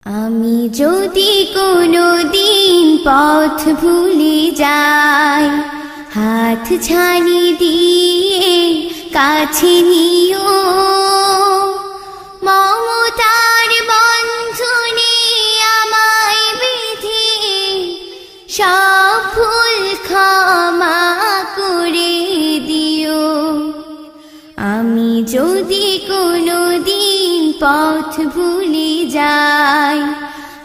আমি যদি কোনো দিন পথ ভুলে যাই, হাত ছানি দিয়ে কাছে নিও, মমতার বন্ধনে আমায় বেঁধে সব ভুল ক্ষমা করে দিও। আমি যদি কোনো দিন পথ ভুলে যাই,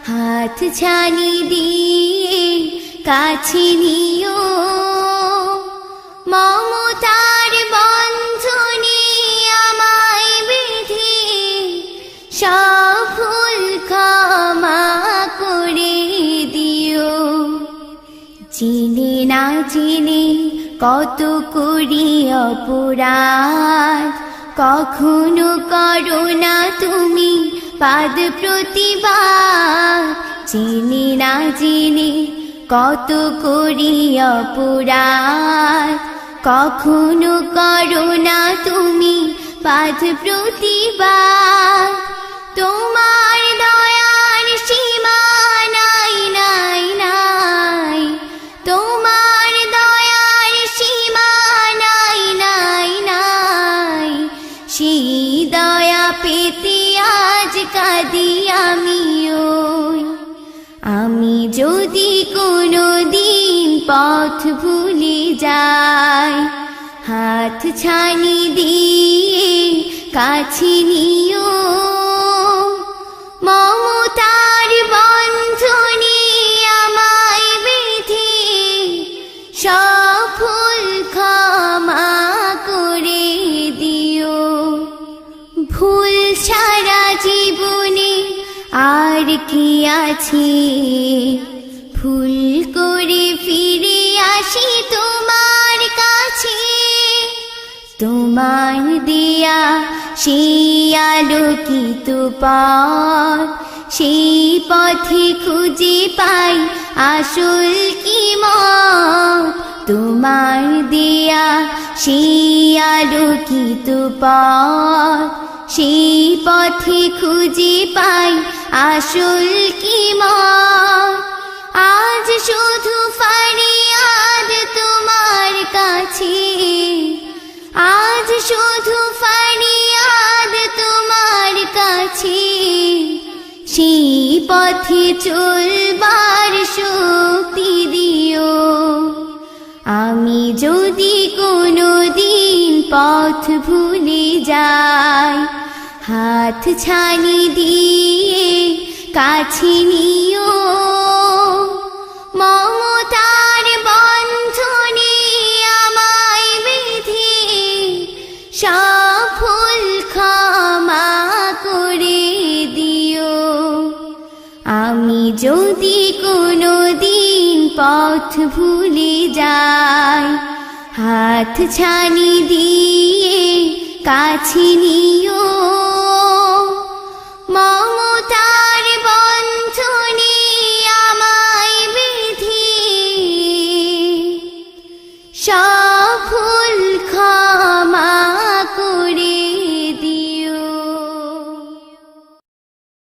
হাত ছানি দিয়ে কাছে নিও, মমতার বন্ধনে আমায় বেঁধে সব ভুল ক্ষমা করে দিও। চিনে না চিনে কত করি অপরাধ, কখনো করো না তুমি পাদ প্রতিবাদ। চিনি না চিনি কত করি অপরাধ, কখনো করো না তুমি পাদ প্রতিবাদ। তোমার দয়ার সীমা নাই নাই নাই, তোমার দয়ার সীমা নাই নাই নাই। সেই দয়া পেতে আজ কাঁদি আমিও। আমি যদি কোনো দিন পথ ভুলে যাই, হাত ছানি দিয়ে কাছে নিও, মমতার বন্ধনে আমায় বেঁধে সব ভুল ক্ষমা করে দিও। ভুল ছাড়া জীবনে আর কি আছে, ভুল করে ফিরে আসি তোমার কাছে। তোমার দেয়া সেই আলোকিত পথ, সেই পথে খুঁজে পাই আসল কি মত। তোমার দেয়া সেই আলোকিত পথ, সেই পথে খুঁজে পাই আসল কি মত। আজ শুধু ফরিয়াদ তোমার কাছে, আজ শুধু ফরিয়াদ তোমার কাছে। সেই পথে চলবার শক্তি দিও। আমি যদি কোনো দিন পথ ভুলে যাই, হাত ছানি দিয়ে কাছে নিও, মমতার বন্ধনে আমায় বেঁধে সব ভুল ক্ষমা করে দিও। আমি যদি কোনো দিন পথ ভুলে যাই, হাত ছানি দিয়ে কাছে নিও।